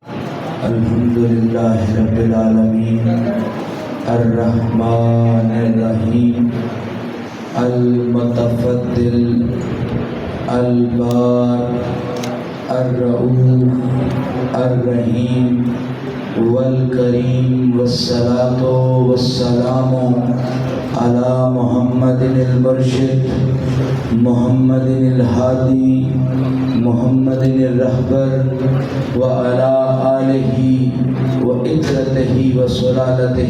الحمد للہ رب العالمین الرحمن الرحیم المتفضل البار الرؤوف الرحیم والکریم والصلاة والسلام علی محمد المرشد محمد الہادی محمد الرہبر وعلی آلہ وعترتہ وسلالتہ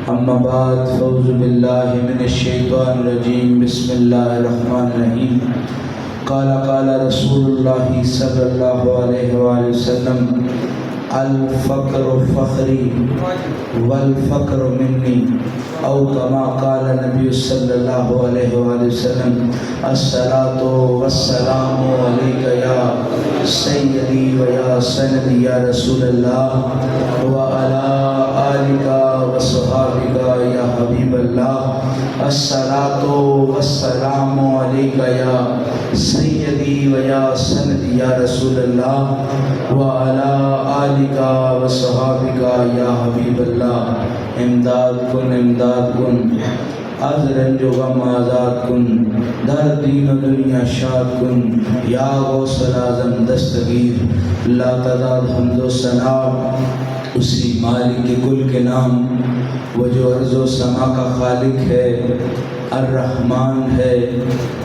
اما بعد فاعوذ باللہ من الشیطان الرجیم بسم اللہ الرحمن الرحیم قال رسول اللہ صلی اللہ علیہ وآلہ وسلم الفقر فخری والفقر منی او کما قال نبی صلی اللہ علیہ وآلہ وسلم الصلاة والسلام علیک یا سیدی و یا سندی یا رسول اللہ وعلی آلک وصحابک یا حبیب اللہ الصلاة والسلام علیک یا سیدی و یا سندی یا رسول اللہ وعلی آلک وصحابک یا حبیب اللہ امداد کن از رنج و غم آزاد کن در دین و دنیا شاد کن یا غوث العظم دستگیر لا تعداد حمد و ثنا اسی مالک کل کے نام وہ جو ارض و سما کا خالق ہے الرحمن ہے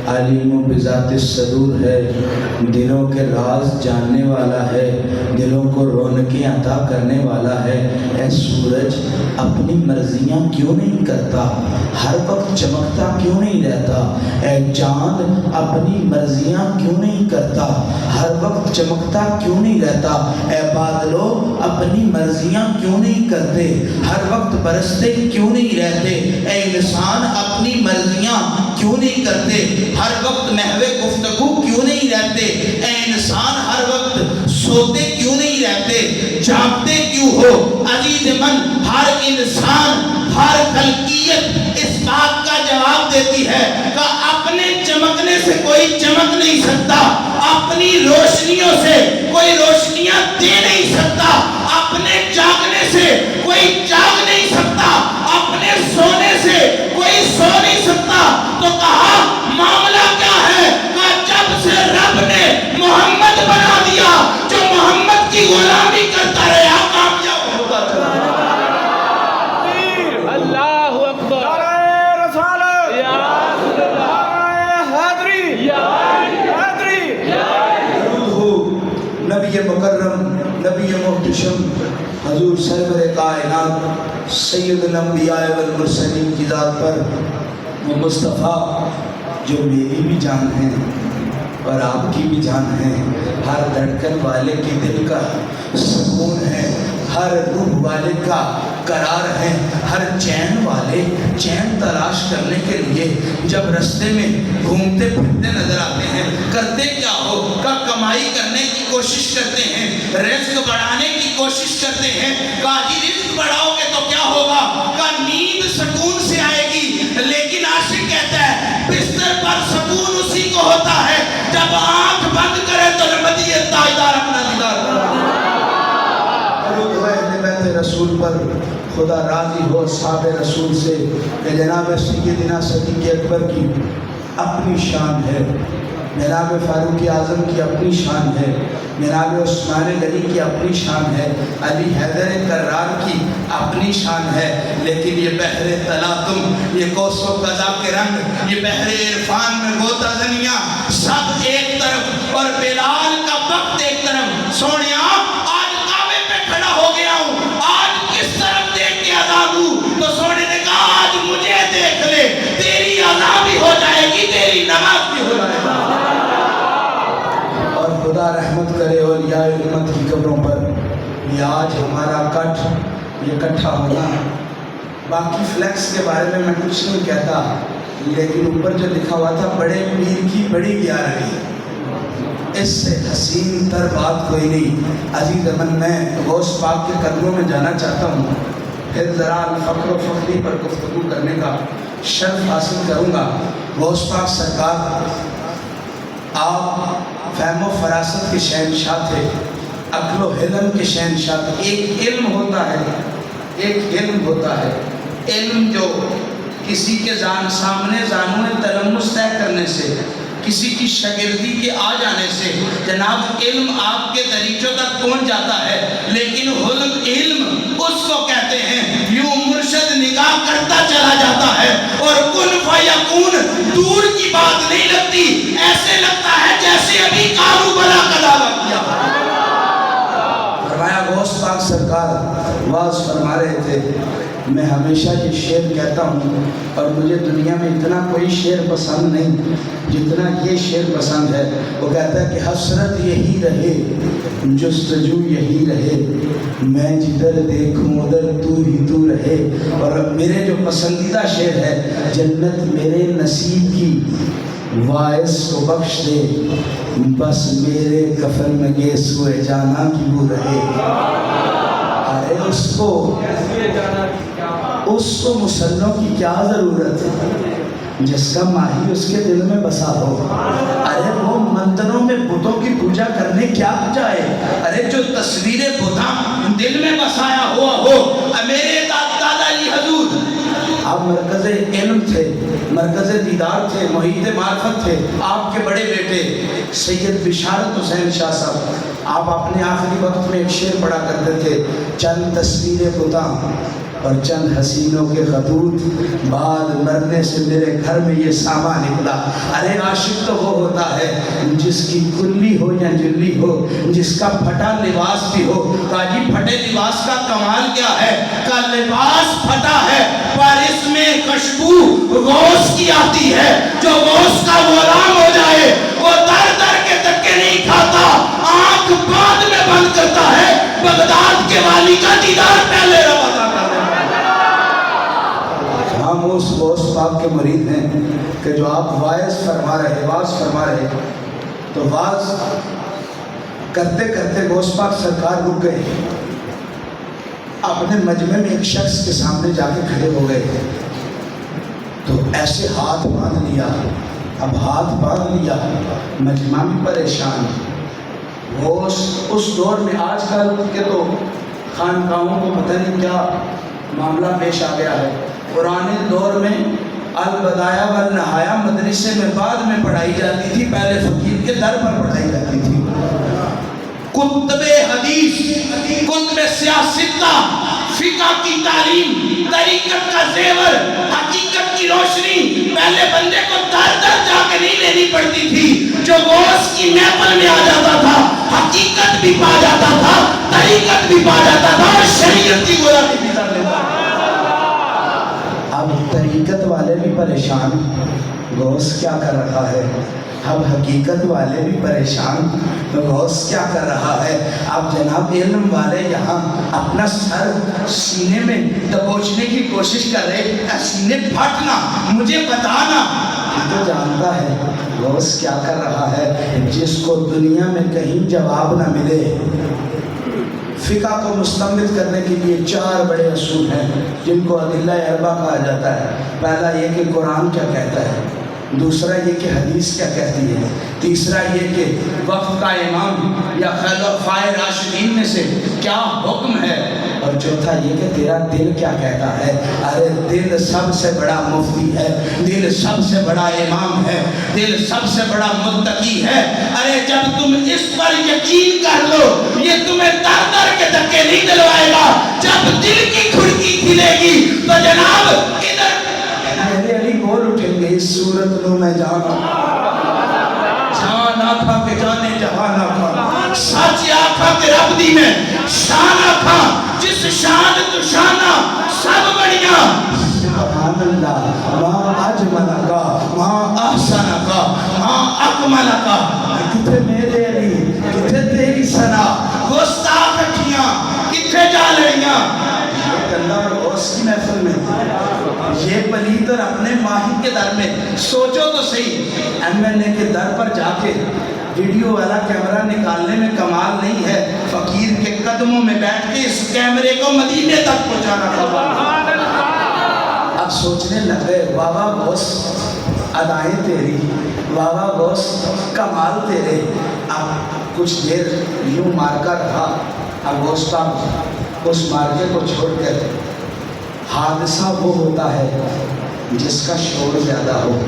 علیم و بذات الصدور ہے دلوں کے راز جاننے والا ہے دلوں کو رونقیں عطا کرنے والا ہے اے سورج اپنی مرضیاں کیوں نہیں کرتا ہر وقت چمکتا کیوں نہیں رہتا اے چاند اپنی مرضیاں کیوں نہیں کرتا ہر وقت چمکتا کیوں نہیں رہتا اے بادلوں اپنی مرضیاں کیوں نہیں کرتے ہر وقت برستے کیوں نہیں رہتے اے انسان اپنی مرضیاں کیوں نہیں کرتے ہر وقت محو گفتگو کیوں نہیں رہتے اے انسان ہر وقت سوتے کیوں نہیں رہتے جاگتے کیوں ہو عزیز من ہر انسان ہر خلقیت اس بات کا جواب دیتی ہے کہ اپنے چمکنے سے کوئی چمک نہیں سکتا اپنی روشنیوں سے کوئی روشنیاں دے نہیں سکتا اپنے جاگنے سے کوئی جاگ نہیں سکتا اپنے سونے سے کوئی سو نہیں سکتا تو کہا معاملہ کیا ہے کہ جب سے رب نے محمد بنا دیا جو محمد کی غلامی کرتا رہا کامیاب ہوتا چلا اللہ اکبر نبی مکرم نبی محتشم حضور سرور کائنات سید الانبیاء والمرسلین کی ذات پر وہ مصطفیٰ جو میری بھی جان ہے اور آپ کی بھی جان ہے ہر دھڑکن والے کے دل کا سکون ہے ہر روح والے کا قرار ہے ہر چین والے چین تلاش کرنے کے لیے جب رستے میں گھومتے پھرتے نظر آتے ہیں کرتے کیا ہو کہ کمائی کرنے کی کوشش کرتے ہیں رزق بڑھانے کی کوشش کرتے ہیں کہ رزق بڑھاؤ گے تو کیا ہوگا کہ نیند سکون سے آئے گی لیکن عاشق کہتا ہے بستر پر سکون اسی کو ہوتا ہے جب آنکھ بند کرے تو مدینے تاجدار اپنا دیدار رسول پر خدا راضی ہو اصحاب رسول سے کہ جناب سیدنا صدیق اکبر کی اپنی شان ہے جناب فاروق اعظم کی اپنی شان ہے جناب عثمان غنی کی اپنی شان ہے علی حیدر کرار کی اپنی شان ہے لیکن یہ بحر تلاطم یہ کوس و قضا کے رنگ یہ بحر عرفان میں غوطہ زنیاں سب ایک طرف اور بلال کا وقت ایک طرف سونیا آج کعبے پہ کھڑا ہو گیا ہوں آج کس طرف دیکھ کے ادا دوں تو سونے نے کہا آج مجھے دیکھ لے تیری ادا بھی ہو جائے گی تیری نماز بھی ہو جائے گی اور خدا رحمت کرے اولیاء امت کی قبروں پر یہ آج ہمارا کٹ یہ کٹھا ہونا باقی فلیکس کے بارے میں کچھ نہیں کہتا لیکن اوپر جو لکھا ہوا تھا بڑے پیر کی بڑی گیارہویں اس سے حسین تر بات کوئی نہیں عزیز من میں غوث پاک کے قدموں میں جانا چاہتا ہوں پھر ذرا الفقر و فخری پر گفتگو کرنے کا شرف حاصل کروں گا غوث پاک سرکار آپ فہم و فراست کے شہنشاہ تھے عقل و حلم کے شہنشاہ. ایک علم ہوتا ہے، ایک علم ہوتا ہے، علم جو کسی کے سامنے زانوِ تلمس طے کرنے سے، کسی کی شاگردی کے آ جانے سے جناب علم آپ کے دریچوں تک پہنچ جاتا ہے. لیکن علم اس کو کہتے ہیں یوں مرشد نگاہ کرتا چلا جاتا ہے اور کن فیکون دور کی بات نہیں لگتی، ایسے لگتا ہے جیسے ابھی قالوا بلا کا دعویٰ کیا. فرمایا غوث پاک سرکار واز فرما رہے تھے، میں ہمیشہ یہ شعر کہتا ہوں اور مجھے دنیا میں اتنا کوئی شعر پسند نہیں جتنا یہ شعر پسند ہے. وہ کہتا ہے کہ حسرت یہی رہے، جستجو یہی رہے، میں جدھر دیکھوں ادھر تو ہی تو رہے. اور میرے جو پسندیدہ شعر ہے، جنت میرے نصیب کی واعظ کو بخش دے، بس میرے کفن میں گیسوئے جانا کی وہ رہے. ارے اس کو مسلموں کی کیا ضرورت ہے جس کا ماہی اس کے دل میں بسا ہو. ارے وہ مندروں میں بتوں کی پوجا کرنے کیا جائے. ارے جو تصویر بتا دل میں بسایا ہوا ہو. میرے دادا جی حضور آپ مرکز علم تھے، مرکز دیدار تھے، محیط معرفت تھے. آپ کے بڑے بیٹے سید بشارت حسین شاہ صاحب، آپ اپنے آخری وقت میں ایک شعر پڑھا کرتے تھے، چند تصویر بتاں اور چند حسینوں کے خطوط، بعد مرنے سے میرے گھر میں یہ ساما نکلا. ارے عاشق تو وہ ہوتا ہے جس کی کلی ہو یا جلی ہو، جس کا پھٹا لباس بھی ہو. کاجی پھٹے لباس کا کمال کیا ہے کہ لباس پھٹا ہے پر اس میں خوشبو غوث کی آتی ہے. جو غوث کا غلام ہو جائے وہ در در کے دھکے نہیں کھاتا، آنکھ بعد میں بند کرتا ہے. بغداد کے والی کا دیدار پہلے روانہ کر دے. ہم اس غوث پاک کے مرید ہیں کہ جو آپ واعظ فرما رہے تو واعظ کرتے کرتے غوث پاک سرکار رک گئے. اپنے مجمع میں ایک شخص کے سامنے جا کے کھڑے ہو گئے تو ایسے ہاتھ باندھ لیا. اب ہاتھ باندھ لیا، مجمع بھی پریشان. غوث اس دور میں، آج کل کے تو خانقاہوں کو پتہ نہیں کیا معاملہ پیش آ گیا ہے. پرانے دور میں البدایہ والنہایہ مدرسے میں بعد میں پڑھائی جاتی تھی، پہلے فقیر کے در پر پڑھائی جاتی تھی. کتب حدیث، کتب سیاستہ، فقہ کی تعلیم، طریقت کا زیور، حقیقت کی روشنی پہلے بندے کو در در جا کے نہیں لینی پڑتی تھی. جو غوث کی محفل میں آ جاتا تھا حقیقت بھی پا جاتا تھا، طریقت بھی پا جاتا تھا اور شریعت کی غلامی بھی کر لیتا تھا. اب طریقت والے بھی پریشان، غوث کیا کر رہا ہے. اب حقیقت والے بھی پریشان، غوث کیا کر رہا ہے. اب جناب علم والے یہاں اپنا سر سینے میں دبوچنے کی کوشش کر رہے، سینے پھٹنا، مجھے بتانا. تو جانتا ہے غوث کیا کر رہا ہے. جس کو دنیا میں کہیں جواب نہ ملے، فقہ کو مستمد کرنے کے لیے 4 بڑے اصول ہیں جن کو ادلہ اربع کہا جاتا ہے. پہلا یہ کہ قرآن کیا کہتا ہے، دوسرا یہ کہ حدیث کیا کہتی ہے، تیسرا یہ کہ وقت کا امام یا خلفائے راشدین میں سے کیا حکم ہے، اور چوتھا یہ کہ تیرا دل کیا کہتا ہے. ارے دل سب سے بڑا مفتی ہے، دل سب سے بڑا امام ہے، دل سب سے بڑا متقی ہے. ارے جب تم اس پر یقین کر لو، یہ تمہیں در در کے دھکے نہیں دلوائے گا. جب دل کی کھڑکی کھلے گی تو جناب ادھر میرے علی بول اٹھیں گے، اس صورت نو میں جانا جان آکھا کے جانے جہان آکھا، سچ آکھا کے رب دی میں شان آکھا، جس شان تو شانہ سب بڑیاں. سبحان اللہ، ماں اجمل کا، ماں احسن کا، ماں اکمل کا. کتھے میرے علی، کتھے تیری ثنا، گستاخ اکھیاں کتھے جا لڑیاں. ایک اللہ اور غوث کی محفل میں یہ پلید اور اپنے ماہی کے در میں. سوچو تو صحیح، ایم این اے کے در پر جا کے ویڈیو والا کیمرہ نکالنے میں کمال نہیں ہے، فقیر کے قدموں میں بیٹھ کے اس کیمرے کو مدینے تک پہنچانا تھا. اب سوچنے لگ گئے بابا غوث ادائیں تیری، واہ واہ غوث کمال تیرے۔ اب کچھ دیر یوں مارکا رہا، اب غوث پاک اس مارکے کو چھوڑ کر، حادثہ وہ ہوتا ہے جس کا شور زیادہ ہو،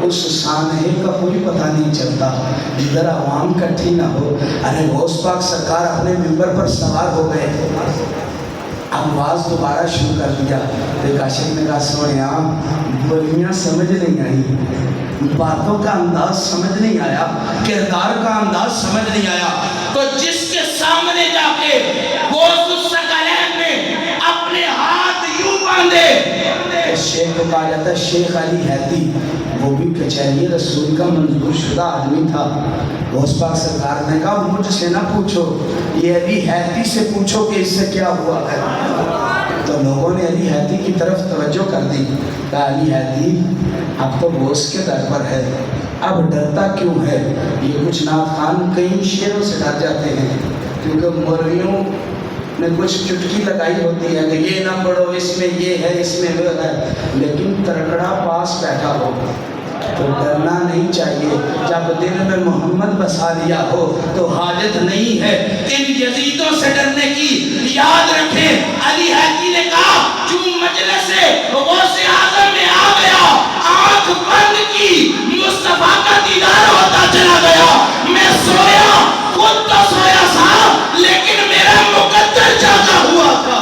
اس سانحے کا کوئی پتہ نہیں چلتا جدھر عوام کٹھی نہ ہو۔ ارے غوث پاک سرکار اپنے ممبر پر سوار ہو گئے، آواز دوبارہ شروع کر دیا۔ ایک عاشق نے کہا سونیا بولیاں سمجھ نہیں آئی، باتوں کا انداز سمجھ نہیں آیا، کردار کا انداز سمجھ نہیں آیا، تو جس کے سامنے جا کے غوث الثقلین نے اپنے ہاتھ یوں باندھے، شیخ کو کہا جاتا ہے شیخ علی حیدی، وہ بھی کچہری رسول کا منظور شدہ آدمی تھا۔ غوث پاک سرکار نے کہا مجھ سے نہ پوچھو، یہ علی حیدی سے پوچھو کہ اس سے کیا ہوا ہے۔ تو لوگوں نے علی حیدی کی طرف توجہ کر دی، کہا علی حیدی اب تو غوث کے در پر ہے، اب ڈرتا کیوں ہے؟ یہ کچھ نعت خوان کئی شعروں سے ڈر جاتے ہیں، کیونکہ مولویوں نے کچھ چٹکی لگائی ہوتی ہے کہ یہ نہ پڑھو، اس میں یہ ہے، اس میں وہ ہے، لیکن ترکڑا پاس بیٹھا ہو تو ڈرنا نہیں چاہیے۔ جب دل میں محمد بسا لیا ہو تو حاجت نہیں ہے ان یزیدوں سے ڈرنے کی۔ یاد رکھیں علی حیدی نے کہا جو مجلس غوث اعظم میں آ گیا، آنکھ بند کی، مصطفیٰ کا دیدار ہوتا چلا گیا۔ میں سویا، خود تو سویا تھا لیکن میرا مقدر جاگا ہوا تھا۔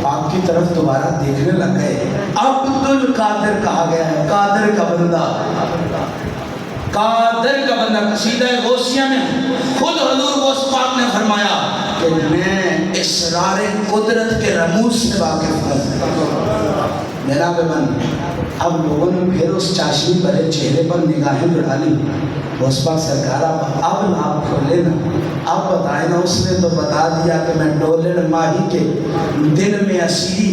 پاک کی طرف دوبارہ دیکھنے لگ گئے۔ عبد القادر کہا گیا ہے، قادر کا بندہ، قادر کا بندہ۔ قصیدہ غوثیہ میں خود حضور غوث پاک نے فرمایا کہ میں اسرار قدرت کے رموز سے واقف ہوں۔ میرا بند اب لوگوں نے پھر اس چاشنی بھرے چہرے پر نگاہیں بڑھا لی۔ غوث پاک سرکار اب آپ کھولے نا، اب بتائے نا۔ اس نے تو بتا دیا کہ میں ڈولڑ ماہی کے دل میں اسیری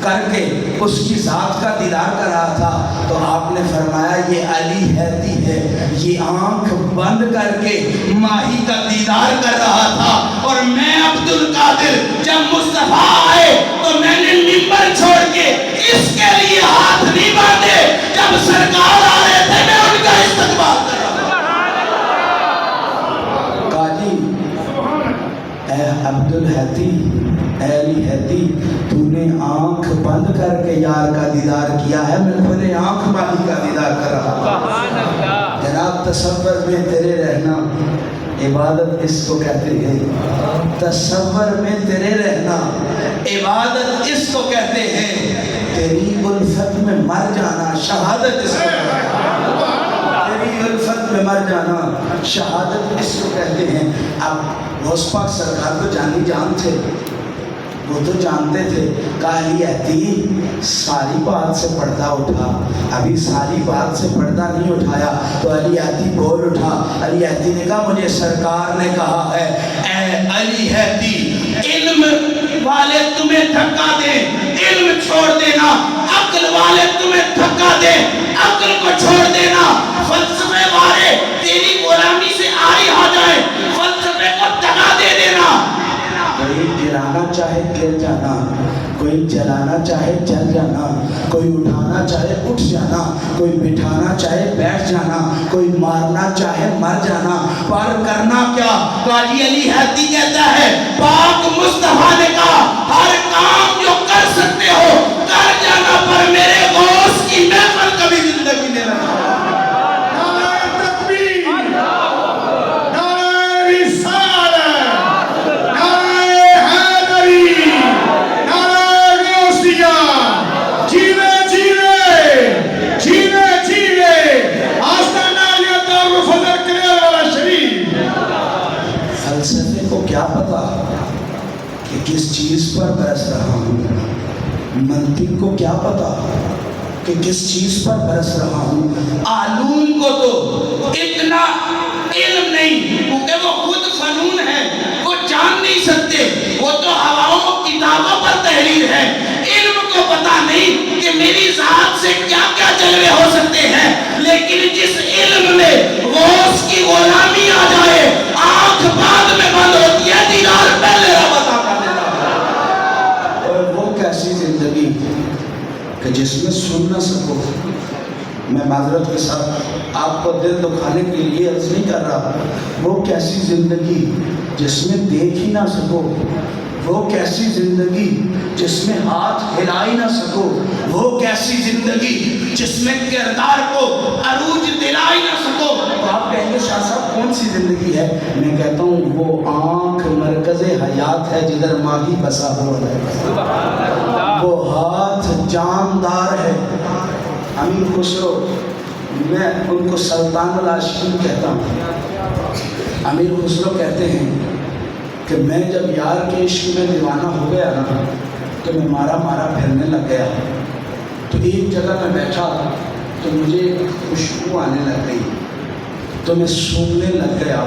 کر کے اس کی ذات کا دیدار کر رہا تھا، تو آپ نے فرمایا یہ علی حیدی ہے، یہ آنکھ بند کر کے ماہی کا دیدار کر رہا تھا، اور میں عبد القادر جب مصطفیٰ آئے تو میں نے ممبر چھوڑ کے اس کے لیے ہاتھ نہیں باندھے، جب سرکار آ رہے تھے میں ان کا استقبال کر رہا تھا۔ قاضی اے عبد الحیدی، اے علی حیدی، تو نے آنکھ بند کر کے یار کا دیدار کیا ہے، میں کھلے آنکھ ماہی کا دیدار کر رہا تھا۔ جناب تصور میں تیرے رہنا عبادت اس کو کہتے ہیں، تصور میں تیرے رہنا عبادت اس کو کہتے ہیں، تیری الفت میں مر جانا شہادت اس کو کہتے ہیں، تیری الفت میں مر جانا شہادت اس کو کہتے ہیں۔ اب غوث پاک سرکار تو جانی جان تھے، وہ تو جانتے تھے۔ کہا علی حیدی ساری بات سے پردہ اٹھا، ابھی ساری بات سے پردہ نہیں اٹھایا۔ تو علی حیدی بول اٹھا۔ علی حیدی نے کہا مجھے سرکار نے کہا ہے اے علی حیدی علم والے تمہیں دھکا دیں علم چھوڑ دینا، عقل والے تمہیں دھکا دیں عقل کو چھوڑ دینا، فلسفے والے تیری غلامی سے آری ہو جائیں فلسفے کو دگا دے دینا۔ کوئی گرانا چاہے گر جانا، کوئی جلانا چاہے جل جانا، کوئی اٹھانا چاہے اٹھ جانا، کوئی بٹھانا چاہے بیٹھ جانا، کوئی مارنا چاہے مر جانا، پر کرنا کیا؟ قاضی علی حیدی کہتا ہے پاک مصطفیٰ نے کہا ہر کام جو کر سکتے ہو کر جانا، پر میرے غوث کی محفل کبھی زندگی نہیں رہنا۔ فلسفے کو کیا پتا کہ کس چیز پر برس رہا ہوں، منطق کو کیا پتا کہ کس چیز پر برس رہا ہوں، علوم کو تو اتنا علم نہیں کیونکہ وہ خود فنون ہے، وہ جان نہیں سکتے، وہ تو ہواؤں کتابوں پر تحریر ہے۔ علم کو پتا نہیں کہ میری ذات سے کیا کیا جلوے ہو سکتے ہیں، لیکن جس علم میں غوث کی غلامی آ جائے، آنکھ بعد میں بند ہوتی ہے، دیدار پہلے رب عطا کر دیتا ہے۔ اور وہ کیسی زندگی کہ جس میں سن نہ سکو، میں معذرت کے ساتھ آپ کو دل دکھانے کے لیے عرض نہیں کر رہا، وہ کیسی زندگی جس میں دیکھ ہی نہ سکو، وہ کیسی زندگی جس میں ہاتھ ہلا ہی نہ سکو، وہ کیسی زندگی جس میں کردار کو عروج دلا ہی نہ سکو۔ تو آپ کہیں گے شاہ صاحب کون سی زندگی ہے؟ میں کہتا ہوں وہ آنکھ مرکز حیات ہے جدھر ماہی بسا ہوا ہے، وہ ہاتھ جاندار ہے۔ امیر خسرو، میں ان کو سلطان العاشقین کہتا ہوں۔ امیر خسرو کہتے ہیں کہ میں جب یار کے عشق میں دیوانہ ہو گیا نا تو میں مارا مارا پھرنے لگ گیا، تو ایک جگہ میں بیٹھا تو مجھے خوشبو آنے لگ گئی، تو میں سونگنے لگ گیا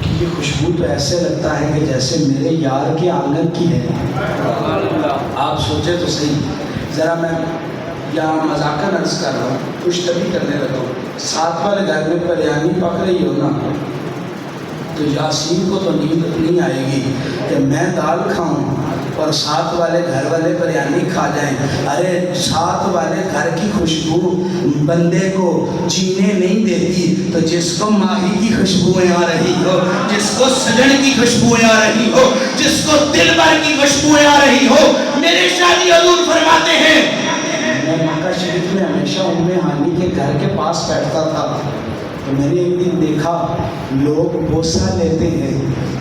کہ یہ خوشبو تو ایسے لگتا ہے کہ جیسے میرے یار کے آنگن کی ہے۔ آپ سوچے تو صحیح، ذرا میں یہاں مذاقاً عرض کر رہا ہوں، کچھ طبی کرنے لگا ہوں، ساتھ والے گھر میں بریانی پک رہی ہو نا تو یاسین کو تو نیند نہیں آئے گی کہ میں دال کھاؤں اور ساتھ والے گھر والے بریانی کھا جائیں۔ ارے ساتھ والے گھر کی خوشبو بندے کو جینے نہیں دیتی، تو جس کو ماہی کی خوشبوئیں آ رہی ہو، جس کو سجن کی خوشبوئیں آ رہی ہو، جس کو دل بھر کی خوشبوئیں آ رہی ہو، میرے شادی حضور فرماتے ہیں میں مکہ شریف میں ہمیشہ ام ہانی کے گھر کے پاس بیٹھتا تھا، تو میں نے ایک دن دیکھا لوگ بوسہ لیتے ہیں،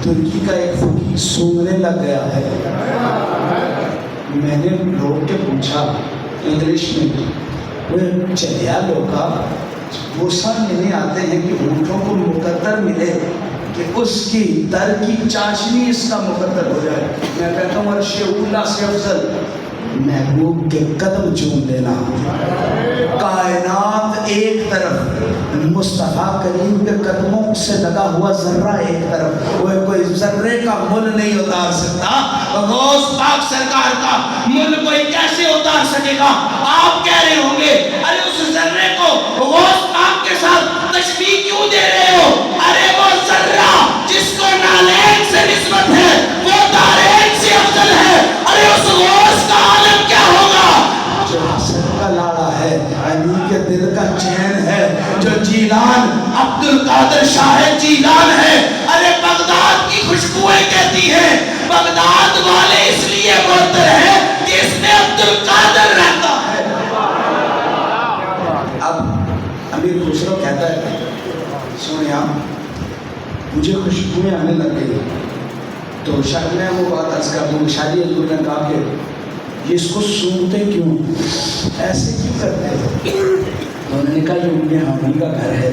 ترکی کا ایک فقیر سونگنے لگ گیا ہے۔ میں نے لوگ کے پوچھا انگلش میں، وہ چلیا لوگا بوسہ لینے آتے ہیں کہ اونٹوں کو مقدر ملے کہ اس کی در کی چاشنی اس کا مقدر ہو جائے۔ میں کہتا ہوں عرش اولا سے افضل محبوب کے قدم چوم لینا، کائنات ایک طرف، مصطفیٰ کریم کے قدموں سے لگا ہوا ذرہ ایک طرف، وہ کوئی ذرے کا مل نہیں اتار سکتا، غوث پاک سرکار کا مل کوئی کیسے اتار سکے گا؟ آپ کہہ رہے ہوں گے ارے اس ذرے کو غوث پاک کے ساتھ تشبیہ کیوں دے رہے ہو؟ ارے وہ ذرہ جس کو نالین سے نسبت ہے وہ دارین سے افضل ہے۔ ارے اس غوث کا عالم کیا ہوگا جو حسن کا لاڑا ہے، علی کے دل کا چین ہے، جو جیلان عبد القادر شاہ جیلان ہے۔ ارے بغداد کی خوشبوئیں کہتی ہیں بغداد والے اس لیے معطر ہیں کہ اس میں عبد القادر رہتا ہے۔ اب امیر خسرو کہتا ہے سنیا مجھے خوشبوئیں آنے لگ گئی، تو شاید میں وہ بات عرض کر دوں، شادی حضور نے کہا کہ یہ اس کو سونگتے کیوں، ایسے کیوں کرتے ہیں؟ انہوں نے کہا یہ ام ہانی کا گھر ہے،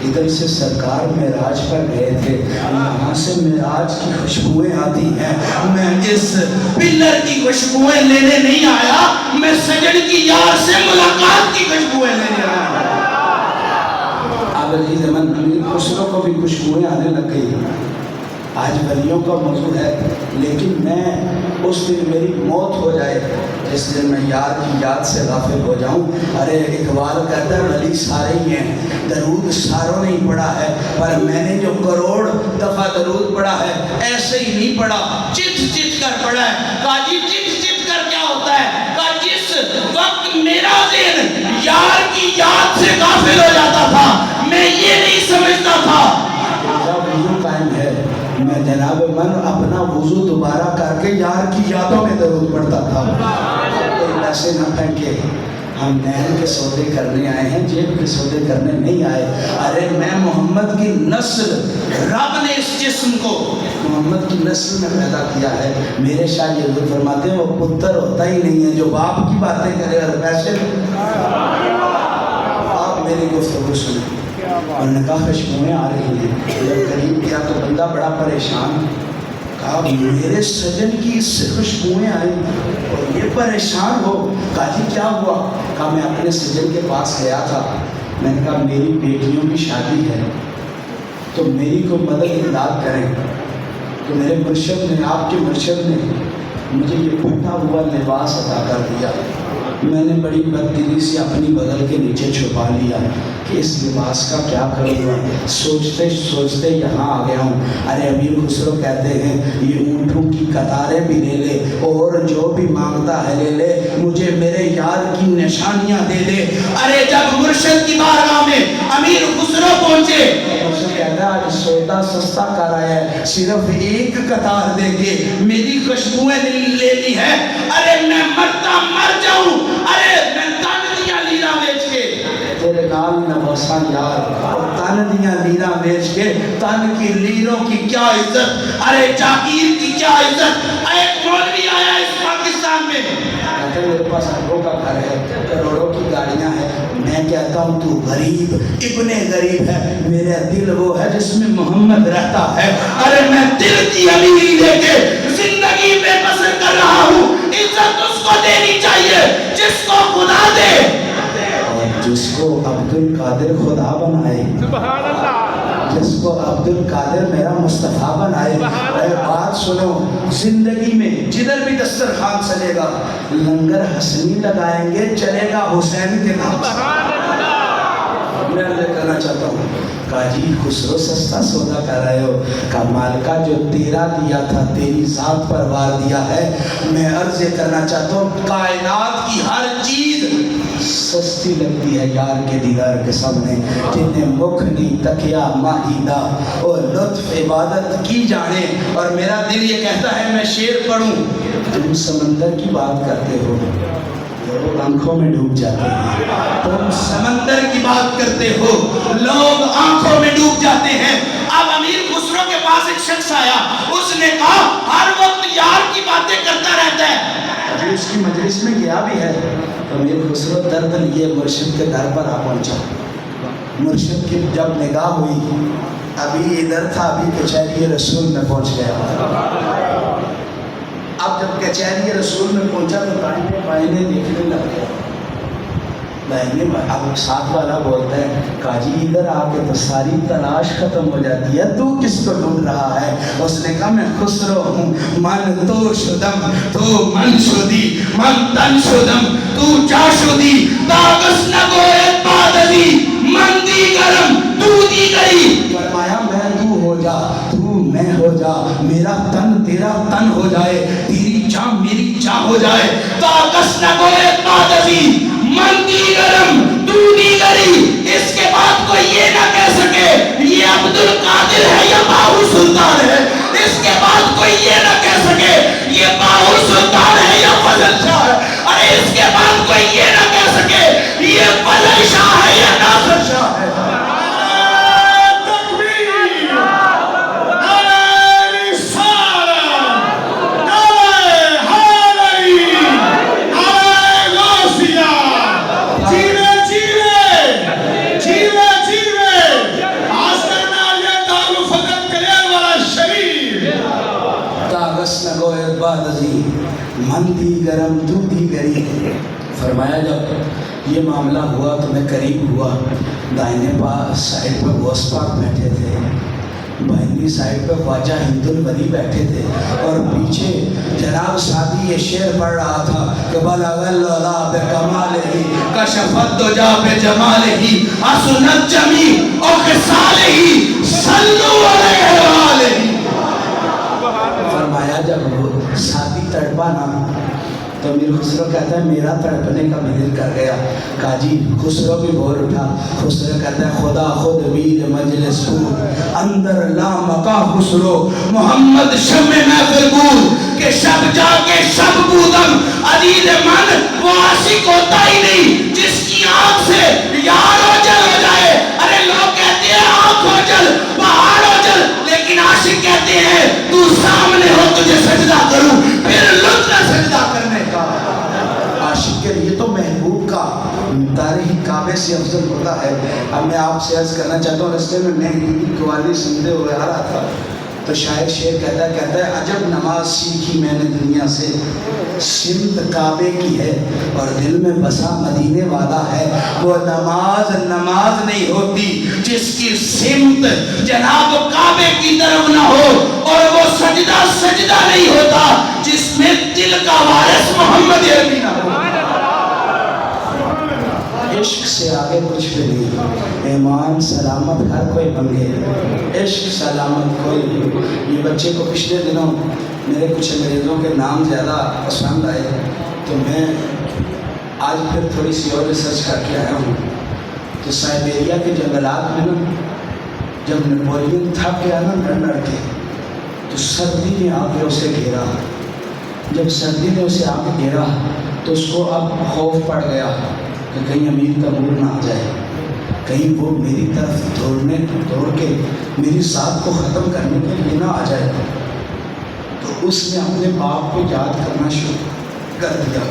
ادھر سے سرکار معراج پر گئے تھے، یہاں سے معراج کی خوشبوئیں آتی ہیں، میں اس پلر کی خوشبوئیں لینے نہیں آیا، میں سجن کی یار سے ملاقات کی خوشبوئیں لینے آیا۔ اب عزیز من امیر خسرو کو بھی خوشبوئیں آنے لگ گئی، آج ولیوں کا موضوع ہے، لیکن میں اس دن میری موت ہو جائے جس دن میں یار کی یاد سے غافل ہو جاؤں۔ ارے اقبال کہتا ہے ولی سارے ہی ہیں، درود ساروں نے ہی پڑھا ہے، پر میں نے جو کروڑ دفعہ درود پڑھا ہے ایسے ہی نہیں پڑھا، چت چت کر پڑھا ہے۔ کہا جی چت چت کر کیا ہوتا ہے؟ کہا جس وقت میرا ذہن یار کی یاد سے غافل ہو جاتا تھا میں یہ نہیں سمجھتا تھا وضو قائم ہے، میں جناب من اپنا وضو دوبارہ کر کے یار کی یادوں میں درود پڑھتا تھا۔ کوئی پیسے نہ پھینکے، ہم نین کے سودے کرنے آئے ہیں، جیب کے سودے کرنے نہیں آئے۔ ارے میں محمد کی نسل، رب نے اس جسم کو محمد کی نسل میں پیدا کیا ہے۔ میرے شاہ حضور فرماتے ہیں وہ پتر ہوتا ہی نہیں ہے جو باپ کی باتیں کرے اور پیسے۔ آپ میری گفتگو سنیں، اور نے کہا خوشبوئیں آ رہی ہیں، جب قریب کیا تو بندہ بڑا پریشان، کہا میرے سجن کی اس سے خوشبوئیں آئیں اور یہ پریشان ہو۔ کہا جی کیا ہوا؟ کہا میں اپنے سجن کے پاس گیا تھا، میں نے کہا میری بیٹیوں کی شادی ہے تو میری کو مدد امداد کریں۔ کہ میرے مرشد نے، آپ کے مرشد نے مجھے یہ پھٹا ہوا لباس عطا کر دیا. میں نے بڑی بددلی سے اپنی بغل کے نیچے چھپا لیا کہ اس لباس کا کیا کروں گا. سوچتے سوچتے یہاں آ گیا ہوں. ارے امیر خسرو کہتے ہیں یہ اونٹوں کی قطاریں بھی لے لے اور جو بھی مانگتا ہے لے لے، مجھے میرے یار کی نشانیاں دے دے. ارے جب مرشد کی بارگاہ میں امیر خسرو پہنچے، مرشد کہتا ہے آج سودا سستا کر آیا ہے، صرف ایک قطار دے کے میری خوشبوئیں لینی ہے. ارے میں مرتا مر جاؤں، ارے میں تن دیا لیرا بیچ کے تیرے نال نواساں یار، اور تن دیا لیرا بیچ کے تن کی لیروں کی کیا عزت، ارے جاگیر کی کیا عزت. ایک مولوی آیا اس پاکستان میں، کہتے ہیں میرے پاس اربوں کا گھر ہے، کروڑوں کی گاڑیاں ہیں. میں کہتا ہوں تو غریب ابن غریب ہے، میرا دل وہ ہے جس میں محمد رہتا ہے. ارے میں دل کی امیری لے کے زندگی میں بسر کر رہا ہوں. عزت اس کو دینی چاہیے جس کو خدا دے اور جس کو عبد القادر خدا بنائے، سبحان اللہ، جس کو عبد القادر میرا مصطفیٰ بنائے. اے بات سنو، زندگی میں جدھر بھی دسترخوان چلے گا لنگر حسنی لگائیں گے، چلے گا حسین کے نام سے. میں عرض کرنا چاہتا ہوں قاضی خسرو سستا سودا کر رہے ہو، کمال کا جو تیرا دیا تھا تیری ذات پر وار دیا ہے. میں عرض کرنا چاہتا ہوں کائنات کی ہر چیز سستی لگتی ہے یار کے دیدار کے سامنے. جنہیں مکھنی تکیا ماہیدہ اور لطف عبادت کی جانے. اور میرا دل یہ کہتا ہے میں شعر پڑھوں. تم سمندر کی بات کرتے ہو، لوگ آنکھوں میں ڈوب جاتے ہیں. تم سمندر کی بات کرتے ہو، لوگ آنکھوں میں ڈوب جاتے ہیں. اب امیر خسرو کے پاس ایک شخص آیا، اس نے کہا ہر وقت یار کی باتیں کرتا رہتا ہے. ابھی اس کی مجلس میں گیا بھی ہے تو امیر خسرو درد لیے مرشد کے گھر پر آ پہنچا. مرشد کی جب نگاہ ہوئی، ابھی ادھر تھا، ابھی کچہری رسول میں پہنچ گیا. اب جب کچہری رسول میں پہنچا تو دائیں بائیں دیکھنے لگ گیا. اب ساتھ والا بولتا ہے قاضی ادھر آ کے تو ساری تلاش ختم ہو جاتی ہے، تو کس کو ڈھونڈ رہا ہے؟ اس نے کہا میں خسرو ہوں، من تو شدم تو من شدی، من تن شدم تو جا شدی، داغس نگویت بادلی من دی گرم تو دی گئی. فرمایا میں تو ہو جا، تو میں ہو جا، میرا تن تیرا تن ہو جائے، تیری چاہ میری چاہ ہو جائے. داغس نگویت بادلی من دی گرم تو دی گری. اس کے بعد کوئی یہ نہ کہہ سکے یہ عبد القادر ہے یا باہو سلطان ہے. اس کے بعد کوئی یہ نہ کہہ سکے یہ باہو سلطان ہے یا فضل شاہ ہے. ارے اس کے بعد کوئی یہ نہ کہہ سکے یہ فضل شاہ ہے یا ناصر شاہ ہے. من دی گرم تو دی گری. فرمایا جب یہ معاملہ ہوا تو میں قریب ہوا. دائنے پاس سائڈ پہ غوث پاک بیٹھے تھے، بائنی سائڈ پہ خواجہ ہند الولی بیٹھے تھے، اور پیچھے جناب سادی یہ شعر پڑھ رہا تھا کہ بلغ اللہ بکمالہ کشف الدجا بجمالہ حسنت جمیع خصالہ صلوا علیہ وآلہ. فرمایا جب وہ ساتھی تڑپا نا تو امیر خسرو کہتا ہے میرا تڑپنے کا بھی دل کر گیا. قاضی خسرو بھی بول اٹھا. خسرو کہتا ہے خدا خود ویر مجلس بود اندر لامکا خسرو محمد شمع محفل بود کہ شب جا کے شب بودم عزیز من وہ عاشق ہوتا ہی نہیں جس کی آنکھ سے یار ہو جل ہو جائے. ارے لوگ کہتے ہیں آنکھ ہو جل پہاڑ ہو جل، لیکن عاشق کہتے ہیں تو سامنے ہو تجھے سجدہ کروں پھر لطف نہ سجدہ کرنے کا. عاشق کے لیے تو محبوب کا تاریخ کعبے سے افضل ہوتا ہے. اب میں آپ سے عرض کرنا چاہتا ہوں، رستے میں مہدی کی قوالی سنتے ہوئے آ رہا تھا تو شاعر شعر کہتا ہے عجب نماز سیکھی میں نے دنیا سے، سمت کعبے کی ہے اور دل میں بسا مدینے والا ہے۔ وہ نماز نہیں ہوتی جس کی سمت جناب کعبے کی طرف نہ ہو، اور وہ سجدہ نہیں ہوتا جس میں دل کا وارث محمد عربی نہ ہو۔ عشق سے آگے کچھ بھی نہیں، ایمان سلامت ہر کوئی بنگے، عشق سلامت کوئی نہیں۔ یہ بچے کو پچھلے دنوں میرے کچھ انگریزوں کے نام زیادہ پسند آئے، تو میں آج پھر تھوڑی سی اور ریسرچ کر کے آیا ہوں۔ تو سائبیریا کے جنگلات میں نا جب نیپولین تھک گیا نا لڑ کے، تو سردی نے آ کے اسے گھیرا۔ جب سردی نے اسے آ کے گھیرا تو اس کو اب خوف پڑ گیا کہ کہیں امیر تیمور نہ آ جائے، کہیں وہ میری طرف دوڑ کے میری ذات کو ختم کرنے کے لیے نہ آ جائے۔ تو اس نے اپنے باپ کو یاد کرنا شروع کر دیا۔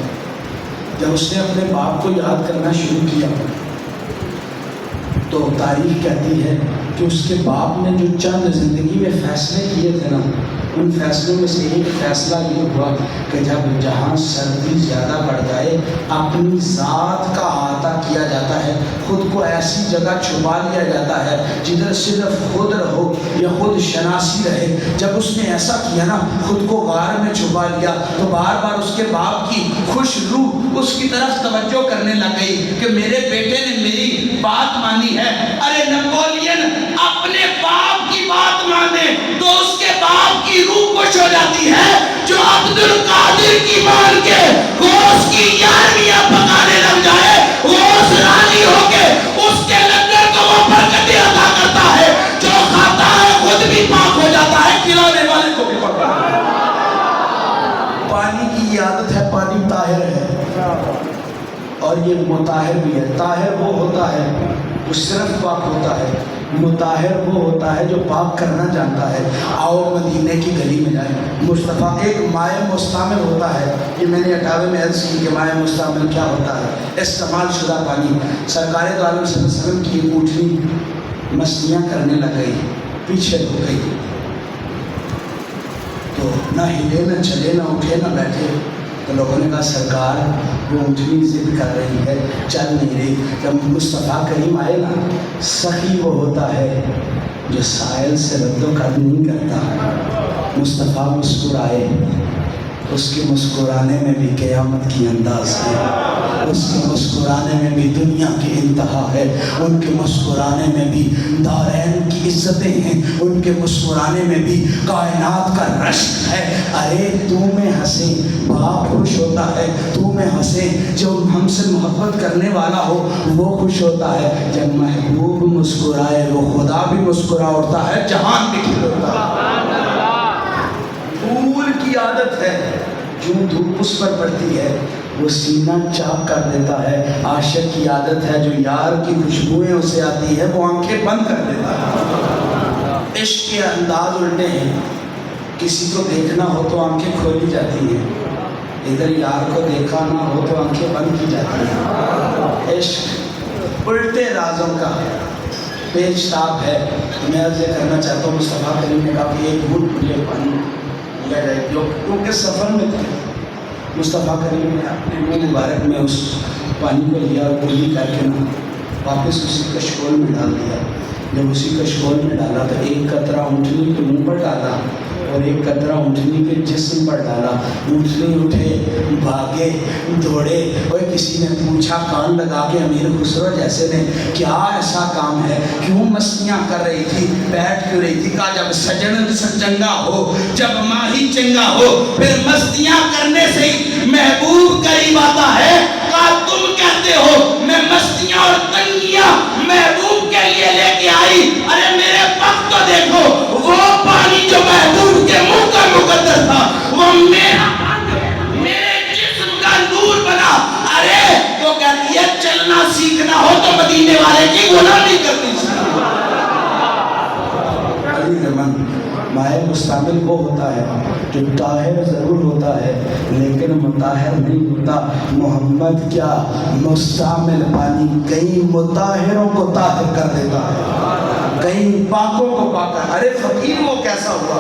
جب اس نے اپنے باپ کو یاد کرنا شروع کیا تو تاریخ کہتی ہے کہ اس کے باپ نے جو چند زندگی میں فیصلے کیے تھے نا، ان فیصلوں میں سے ایک فیصلہ یہ ہوا کہ جب جہاں سردی زیادہ بڑھ جائے اپنی ذات کا احاطہ کیا جاتا ہے، خود کو ایسی جگہ چھپا لیا جاتا ہے جدھر صرف خود رہو یا خود شناسی رہے۔ جب اس نے ایسا کیا نا، خود کو غار میں چھپا لیا، تو بار بار اس کے باپ کی خوش روح اس کی طرف توجہ کرنے لگ گئی کہ میرے بیٹے نے میری بات مانی ہے۔ ارے نیپولین اپنے باپ کی بات مانے تو اس کے باپ کی روح خوش ہو جاتی ہے، جو عبد القادر کی مان کے غوث کی یارویاں پکانے لگ جائے، غوث راضی ہو کے اس کے لنگر کو وہ برکتیں عطا کرتا ہے، جو کھاتا ہے خود بھی پاک ہو جاتا ہے، کھلانے والے کو بھی پاک ہوتا ہے۔ پانی کی عادت ہے، پانی طاہر ہے اور یہ مطہر بھی ہے۔ طاہر وہ ہوتا ہے جو صرف پاک ہوتا ہے، مطہر وہ ہوتا ہے جو پاک کرنا جانتا ہے۔ آؤ مدینے کی گلی میں جائیں۔ مصطفیٰ ایک مائع مستعمل ہوتا ہے، یہ میں نے 98 میں عرض کی کہ مائع مستعمل کیا ہوتا ہے۔ استعمال شدہ پانی۔ سرکار دو عالم صلی اللہ علیہ وسلم کی اونٹنی مستیاں کرنے لگ گئی، پیچھے ہو گئی، تو نہ ہلے نہ چلے نہ اٹھے نہ بیٹھے۔ تو لوگوں نے کہا سرکار وہ اونٹنی ضد کر رہی ہے، چل نہیں رہی۔ جب مصطفیٰ کریم آئے نا، سخی وہ ہوتا ہے جو سائل سے رد و قدر نہیں کرتا۔ مصطفیٰ مسکرائے، اس کے مسکرانے میں بھی قیامت کی انداز ہے، اس کے مسکرانے میں بھی دنیا کی انتہا ہے، ان کے مسکرانے میں بھی دارین کی عزتیں ہیں، ان کے مسکرانے میں بھی کائنات کا رشک ہے۔ ارے تو میں ہنسے باپ خوش ہوتا ہے، تو میں ہنسے جو ہم سے محبت کرنے والا ہو وہ خوش ہوتا ہے۔ جب محبوب مسکرائے وہ خدا بھی مسکرا اٹھتا ہے، جہان بھی کھل اٹھتا ہے۔ پھول کی عادت ہے، جو دھوپ اس پر پڑتی ہے وہ سینہ چاک کر دیتا ہے۔ عاشق کی عادت ہے، جو یار کی خوشبوئیں اسے آتی ہے وہ آنکھیں بند کر دیتا ہے۔ عشق کے انداز الٹے ہیں، کسی کو دیکھنا ہو تو آنکھیں کھولی جاتی ہیں، ادھر یار کو دیکھا نہ ہو تو آنکھیں بند کی جاتی ہیں۔ عشق الٹے رازوں کا پیچ تاب ہے۔ میں عرض کرنا چاہتا ہوں، مصطفیٰ کریم نے کہا کہ ایک گھونٹ مجھے پانی لیا جائے، کیونکہ سفر میں تھے۔ مصطفیٰ کریم نے اپنے منہ مبارک میں اس پانی کو لیا اور کلی کر کے نا واپس اسی کشکول میں ڈال دیا۔ جب اسی کشکول میں ڈالا تو ایک قطرہ اونٹنی کے منہ پر ڈالا اور ایک قطرہ اونٹنی کے جسم پر ڈالا۔ اونٹنی اٹھے، بھاگے، دوڑے، اور کسی نے پوچھا کان لگا کے امیر خسرو جیسے نے، کیا ایسا کام ہے، کیوں مستیاں کر رہی تھی، بیٹھ کیوں رہی تھی؟ کہا جب سجن چنگا ہو، جب ماہی چنگا ہو، پھر مستیاں کرنے سے ہی محبوب قریب آتا ہے۔ کہا تم کہتے ہو میں مستیاں اور تنگیاں محبوب کے لیے لے کے آئی، ارے میرے وقت تو دیکھو، وہ پانی جو محبوب کے منہ کا مقدر تھا وہ میرے جسم کا نور بنا۔ ارے تو کہتی ہے چلنا سیکھنا ہو تو مدینے والے کی غلامی کرنی چاہیے۔ علی رمن مائع مستعمل وہ ہوتا ہے جو طاہر ضرور ہوتا ہے لیکن مطہر نہیں ہوتا۔ محمد کیا مستعمل پانی کئی مطہروں کو طاہر کر دیتا ہے، کئی پاکوں کو پاتا ہے. ارے فقیر وہ کیسا ہوا؟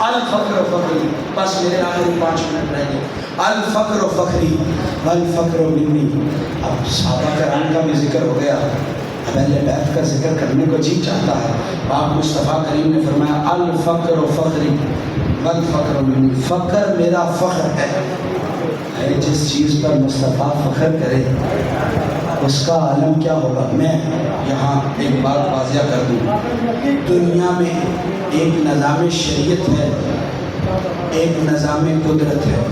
الفقر فقری. بس میرے آخری 5 منٹ رہ گئے. الفقر فقری والفقر منی. اب صحابہ کرام کا بھی ذکر ہو گیا، اب اہل بیت کا ذکر کرنے کو جی چاہتا ہے. پاک مصطفیٰ کریم نے فرمایا الفقر فقری والفقر منی. فقر میرا فخر ہے. جس چیز پر مصطفیٰ فخر کرے اس کا عالم کیا ہوگا. میں یہاں ایک بات واضح کر دوں، دنیا میں ایک نظام شریعت ہے، ایک نظام قدرت ہے.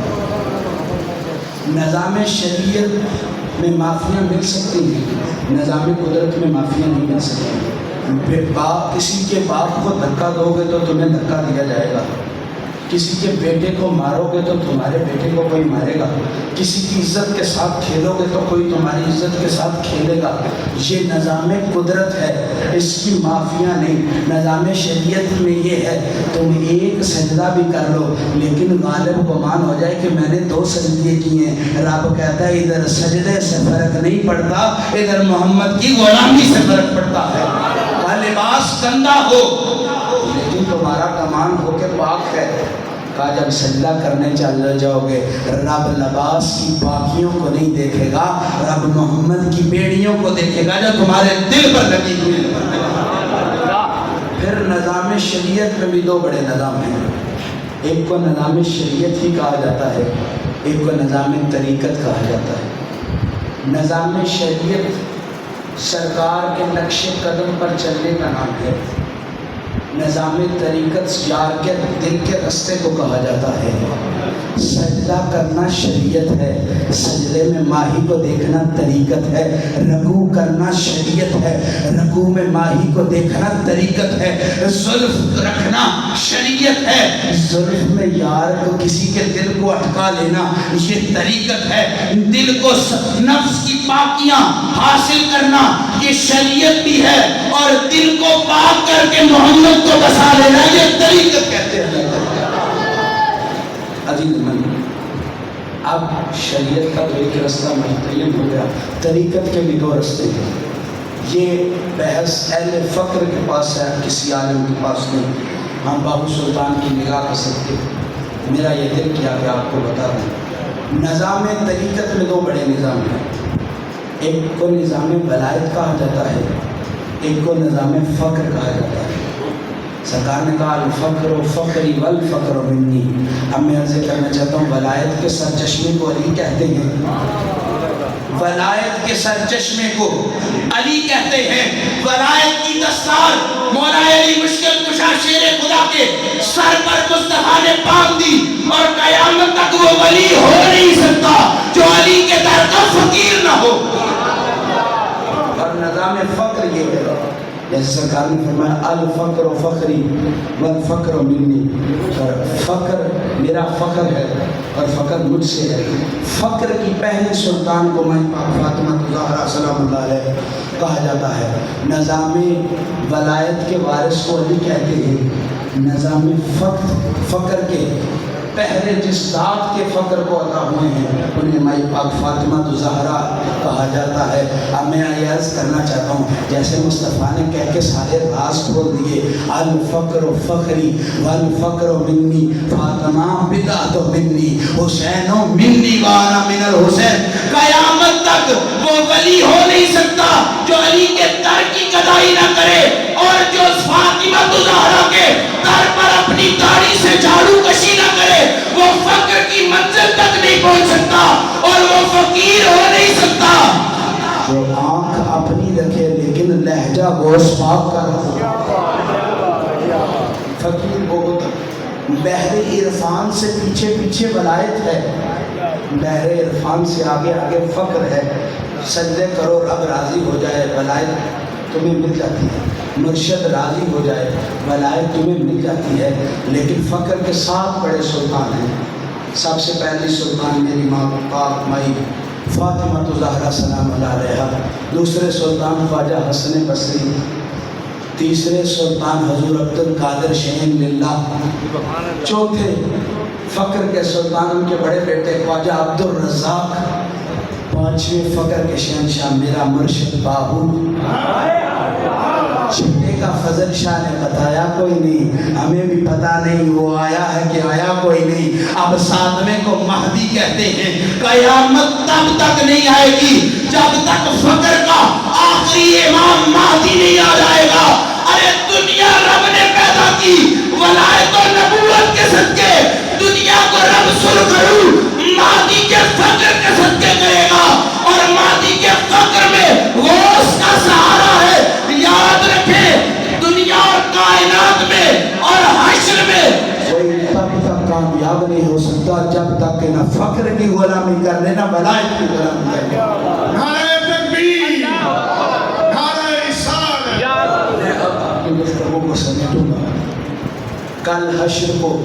نظام شریعت میں معافیاں مل سکتی ہیں، نظام قدرت میں معافیاں نہیں مل سکتی. باپ کسی کے باپ کو دھکا دو گے تو تمہیں دھکا دیا جائے گا، کسی کے بیٹے کو مارو گے تو تمہارے بیٹے کو کوئی مارے گا، کسی کی عزت کے ساتھ کھیلو گے تو کوئی تمہاری عزت کے ساتھ کھیلے گا. یہ نظام قدرت ہے، اس کی معافیاں نہیں. نظام شریعت میں یہ ہے تم ایک سجدہ بھی کر لو لیکن غالب گمان ہو جائے کہ میں نے 2 سجدے کیے ہیں. رب کہتا ہے ادھر سجدے سے فرق نہیں پڑتا، ادھر محمد کی غلامی سے فرق پڑتا ہے. کا لباس گندا ہو لیکن تمہارا کمان ہو کے پاک ہے. کہا جب سجدہ کرنے چل جاؤ گے رب لباس کی پاکیوں کو نہیں دیکھے گا، رب محمد کی بیڑیوں کو دیکھے گا جو تمہارے دل پر لگی ہوئی. پھر نظام شریعت میں بھی 2 بڑے نظام ہیں. ایک کو نظام شریعت ہی کہا جاتا ہے، ایک کو نظام طریقت کہا جاتا ہے. نظام شریعت سرکار کے نقش قدم پر چلنے کا نام ہے. نظام طریقت یار کے دل کے رستے کو کہا جاتا ہے. سجدہ کرنا شریعت ہے، سجدے میں ماہی کو دیکھنا طریقت ہے. رکوع کرنا شریعت ہے، رکوع میں ماہی کو دیکھنا طریقت ہے. زلف رکھنا شریعت ہے، زلف میں یار کو کسی کے دل کو اٹکا لینا یہ طریقت ہے. دل کو نفس کی پاکیاں حاصل کرنا یہ شریعت بھی ہے، اور دل کو پاک کر کے محمد کو بسا لینا یہ طریقت کہتے ہیں. عزیز من، اب شریعت کا تو ایک رستہ متعین ہو گیا، طریقت کے بھی 2 رستے ہیں. یہ بحث اہل فقر کے پاس ہے، کسی عالم کے پاس نہیں. ہم باہو سلطان کی نگاہ کر سکتے. میرا یہ دل کیا کہ آپ کو بتا دیں نظام طریقت میں 2 بڑے نظام ہیں. ایک کو نظام ولایت کہا جاتا ہے، ایک کو نظام فقر کہا جاتا ہے. سرکار نے کہا الفقر فقری والفقر منی. اب میں عرض کرنا چاہتا ہوں ولایت کے سرچشمے کو علی کہتے ہیں، ولایت کے سرچشمے کو علی کہتے ہیں. ولایت کی دستار مولا علی مشکل کشا شیر خدا کے سر پر مصطفیٰ نے باندھ دی، اور قیامت تک وہ ولی ہو نہیں سکتا جو علی کے در کا فقیر نہ ہو. اور نظام فقر یہ ہے، جیسے سرکار نے فرمایا الفقر فقری والفقر منی. فقر میرا فخر ہے اور فقر مجھ سے ہے. فقر کی پہلے سلطان کو مائی پاک فاطمہ الزہرا سلام اللہ علیہ کہا جاتا ہے. نظام ولایت کے وارث کو علی کہتے ہیں. نظام فقر کے پہلے جس ذات کے فقر کو عطا ہوئے ہیں انہیں مائی پاک فاطمہ الزہرا کہا جاتا ہے. اب میں عرض کرنا چاہتا ہوں جیسے مصطفیٰ نے کہہ کے سارے راز کھول دیے، الفقر فخری والفقر منی، فاطمہ بدعت منی، حسین منی وانا من الحسین. قیامت تک وہ ولی ہو نہیں سکتا جو علی کے در کی گدائی نہ کرے، اور جو فاطمہ الزہرا کے در پر اپنی داڑھی سے جھاڑو کشی نہ کرے وہ فقر کی منزل تک نہیں پہنچ سکتا اور وہ فقیر ہو نہیں سکتا. جو آنکھ اپنی رکھے لیکن لہجہ گوش پاک کا رکھے فقیر بہت. بحر عرفان سے پیچھے پیچھے ولایت ہے، بحر عرفان سے آگے آگے فقر ہے. سجدے کرو رب راضی ہو جائے ولایت تمہیں مل جاتی ہے، مرشد راضی ہو جائے ولایت تمہیں مل جاتی ہے. لیکن فقر کے 7 بڑے سلطان ہیں. سب سے پہلی سلطان میری ماں پاک مائی فاطمہ الزہرا سلام اللہ علیہا، دوسرے سلطان خواجہ حسن بصری، تیسرے سلطان حضور عبد القادر شہین للہ، چوتھے فقر کے سلطان ان کے بڑے بیٹے خواجہ عبد الرزاق، 5ویں فقر کے شہنشاہ میرا مرشد باہو، 6 کا فضل شاہ نے بتایا کوئی نہیں، ہمیں بھی پتا نہیں وہ آیا ہے کہ آیا کوئی نہیں۔ اب ساتویں کو مہدی کہتے ہیں۔ قیامت تب تک نہیں آئے گی جب تک فقر کا آخری امام مہدی نہیں آ جائے گا۔ ارے دنیا رب نے پیدا کی ولایت و نبوت کے صدقے، دنیا کو رب سرخرو مہدی کے فقر کے صدقے کرے گا، اور مہدی کے فقر میں غوث کا سہارا ہے۔ یاد رکھیں دنیا اور کائنات میں اور حشر میں کوئی تب تک کامیاب نہیں ہو سکتا جب تک کہ نہ فقر کی غلامی کر لے نہ ولایت کی غلامی کر لے۔ نعرہ تکبیر، نعرہ رسالت۔ میں اب اپنی گفتگو کو سمیٹوں گا۔ کل حشر کو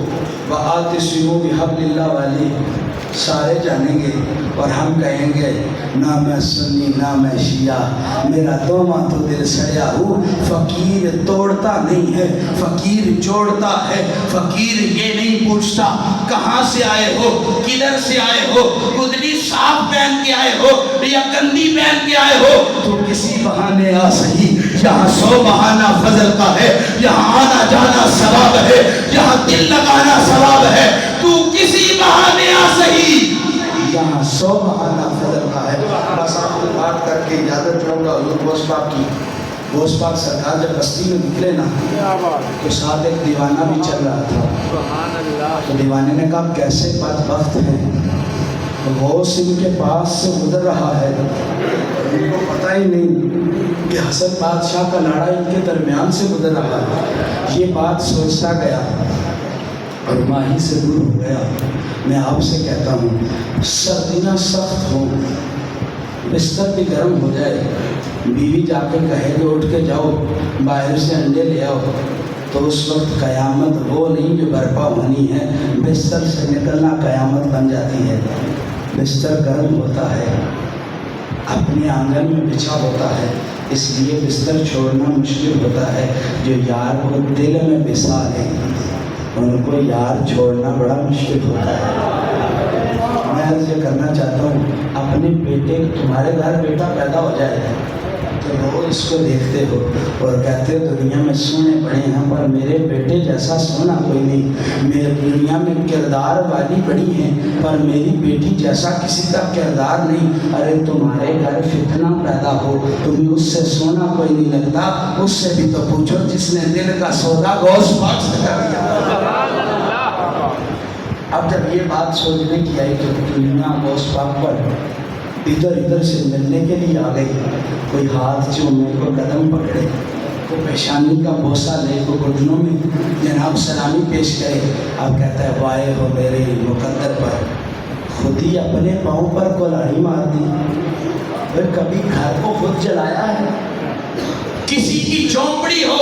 وَآتَصِمُوا بِحَبْلِ اللَّهِ والے سارے جانیں گے، اور ہم کہیں گے نہ میں سنی نہ میں شیعہ، میرا دوما تو دل سڑیا ہوں۔ فقیر توڑتا نہیں ہے، فقیر جوڑتا ہے۔ فقیر یہ نہیں پوچھتا کہاں سے آئے ہو، کدھر سے آئے ہو، گدلی صاف پہن کے آئے ہو یا گندی پہن کے آئے ہو، تو کسی بہانے آ سہی۔ یہاں 100 بہانہ فضل کا ہے، یہاں آنا جانا ثواب ہے، یہاں دل لگانا ثواب ہے، تو کسی بہانے آ سہی، یہاں 100 بہانہ فضل کا ہے۔ بس آپ کو بات کر کے اجازت چاہوں گا حضور غوث پاک کی۔ غوث پاک سرکار جب بستی میں نکلے نا تو ساتھ ایک دیوانہ بھی چل رہا تھا، تو دیوانے نے کہا کیسے بدبخت ہیں، غوث ان کے پاس سے گزر رہا ہے، ان کو پتہ ہی نہیں کہ حسن بادشاہ کا لاڑا ان کے درمیان سے گزر رہا ہے۔ یہ بات سوچتا گیا اور ماہی سے دور ہو گیا۔ میں آپ سے کہتا ہوں سردیاں سخت ہوں، بستر بھی گرم ہو جائے، بیوی جا کے کہے کہ اٹھ کے جاؤ باہر سے انڈے لے آؤ، تو اس وقت قیامت وہ نہیں جو برپا ہونی ہے، بستر سے نکلنا قیامت بن جاتی ہے۔ بستر گرم ہوتا ہے، اپنے آنگن میں بچھا ہوتا ہے، اس لیے بستر چھوڑنا مشکل ہوتا ہے۔ جو یار کو دل میں بسا لیں ان کو یار چھوڑنا بڑا مشکل ہوتا ہے۔ میں عرض یہ کرنا چاہتا ہوں اپنے بیٹے، تمہارے گھر بیٹا پیدا ہو جائے تو روز اس کو دیکھتے ہو اور کہتے ہو دنیا میں سونے پڑے ہیں پر میرے بیٹے جیسا سونا کوئی نہیں، میرے دنیا میں کردار والی بڑی ہیں پر میری بیٹی جیسا کسی کا کردار نہیں۔ ارے تمہارے گھر فتنہ پیدا ہو تمہیں اس سے سونا کوئی نہیں لگتا، اس سے بھی تو پوچھو جس نے دل کا سودا غوث پاک سے کر دیا۔ اب جب یہ بات سوچنے کی آئی تو دنیا غوث پاک پر ادھر ادھر سے ملنے کے لیے آ گئی، کوئی ہاتھ چومے، کوئی قدم پکڑے، کوئی پیشانی کا بوسہ لے، کوئی گھٹنوں میں جناب سلامی پیش کرے۔ اب کہتا ہے وائے ہو میرے مقدر پر، خود ہی اپنے پاؤں پر کلاڑی مار دی۔ پھر کبھی گھر کو خود جلایا ہے، کسی کی جھونپڑی ہو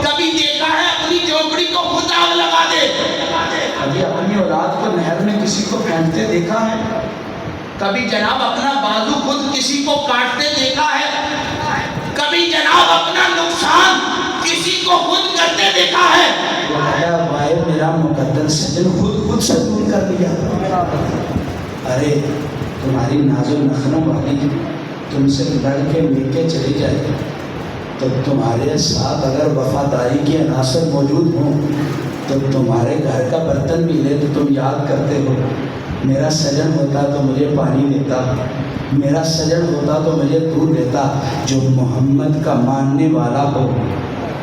کبھی دیکھا ہے اپنی جھونپڑی کو خود آگ لگا دے؟ کبھی اپنی اولاد کو نہر میں کسی کو پھینکتے دیکھا ہے؟ کبھی جناب اپنا بازو خود کسی کو کاٹتے دیکھا ہے؟ کبھی جناب اپنا نقصان کسی کو خود کرتے دیکھا ہے؟ وہ کہا بھائی میرا مقدر سجن خود سے دور کر دیا۔ ارے تمہاری ناز و نخنوں والی تم سے لڑ کے مل کے چلی جائے تو تمہارے ساتھ اگر وفاداری کے عناصر موجود ہوں تو تمہارے گھر کا برتن بھی لے تو تم یاد کرتے ہو میرا سجن ہوتا تو مجھے پانی دیتا، میرا سجن ہوتا تو مجھے دودھ دیتا۔ جو محمد کا ماننے والا ہو،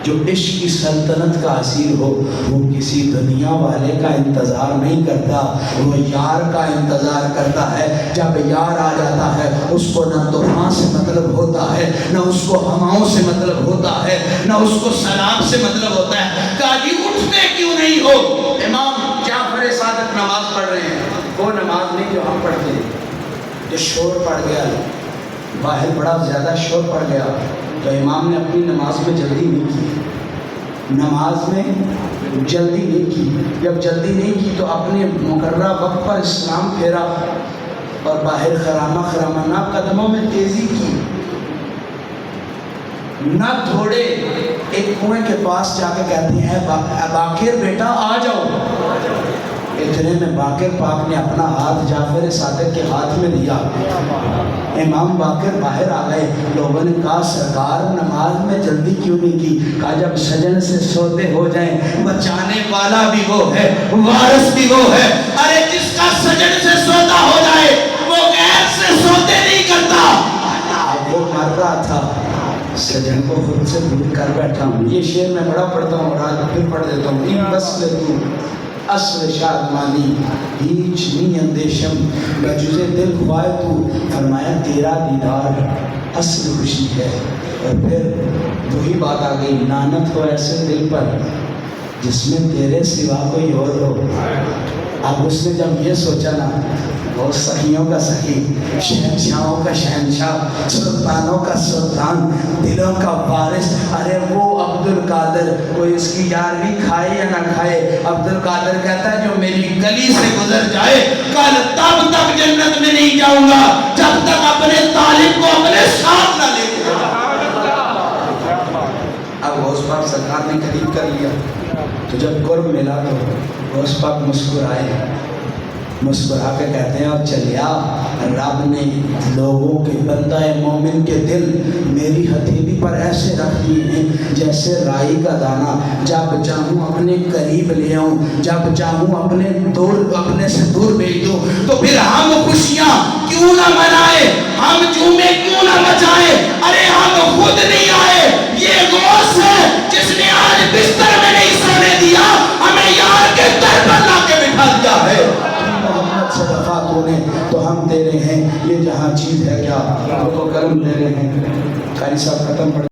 جو عشق کی سلطنت کا اسیر ہو، وہ کسی دنیا والے کا انتظار نہیں کرتا، وہ یار کا انتظار کرتا ہے۔ جب یار آ جاتا ہے اس کو نہ طوفان سے مطلب ہوتا ہے، نہ اس کو ہواؤں سے مطلب ہوتا ہے، نہ اس کو سلام سے مطلب ہوتا ہے۔ کہا جی اٹھتے کیوں نہیں ہو؟ امام جعفر صادق نماز پڑھ رہے ہیں، وہ نماز نہیں جو ہم پڑھتے ہیں۔ جو شور پڑ گیا باہر، بڑا زیادہ شور پڑ گیا تو امام نے اپنی نماز میں جلدی نہیں کی، نماز میں جلدی نہیں کی۔ جب جلدی نہیں کی تو اپنے مقررہ وقت پر اسلام پھیرا اور باہر خرامہ خرامہ نہ قدموں میں تیزی کی نہ تھوڑے، ایک کنویں کے پاس جا کے کہتے ہیں باقر بیٹا آ جاؤ۔ اتنے میں باقر پاک نے اپنا ہاتھ جعفر صادق کے ہاتھ میں دیا. امام باقر باہر آ گئے. لوگوں نے کہا سرکار نماز میں جلدی کیوں نہیں کی؟ کہا جب سجن سے سودے ہو جائیں بچانے والا بھی وہ ہے وارث بھی وہ ہے. ارے جس کا سجن سے سودا ہو جائے وہ غیر سے سودے نہیں کرتا. وہ مر رہا تھا سجن کو خود سے دور کر بیٹھا ہوں. یہ شعر میں بڑا پڑھتا ہوں اور آج پھر پڑھ دیتا ہوں. این بس تو اصل شادمانی ہیچ نی اندیشم بجوز دل خواہ تو فرمایا تیرا دیدار اصل خوشی ہے. اور پھر وہی بات آ گئی لعنت ہو ایسے دل پر جس میں تیرے سوا کوئی اور ہو. اب اس نے جب یہ سوچا نا وہ سخیوں کا سخی شہنشاہوں کا شہنشاہ سلطانوں کا سلطان دلوں کا وارث. ارے وہ عبد القادر کوئی اس کی یارویں کھائے یا نہ کھائے عبد القادر کہتا ہے جو میری گلی سے گزر جائے کل تب تک جنت میں نہیں جاؤں گا جب تک اپنے طالب کو اپنے ساتھ نہ لے کے جاؤں. اب غوث پاک سرکار نے قریب کر لیا تو جب قرب ملا تو غوث پاک مسکرا کے کہتے ہیں اور چلیا رب نے لوگوں کے بندہ مومن کے دل میری ہتھیلی پر ایسے رکھ دیے ہیں جیسے رائی کا دانہ. جب چاہوں اپنے قریب لے آؤں جب چاہوں اپنے سے دور بھیج دوں. تو پھر ہم خوشیاں کیوں نہ منائے ہم جومے کیوں نہ مچائے. ارے ہم خود نہیں آئے یہ غوث ہے جس نے آج بستر میں نہیں سونے دیا ہمیں یار کے در پر لا کے بٹھا دیا ہے. محمد سے وفا تو نے تو ہم تیرے ہیں یہ جہاں چیز ہے کیا آپ کو کرم دے رہے ہیں. قاری صاحب ختم پڑھ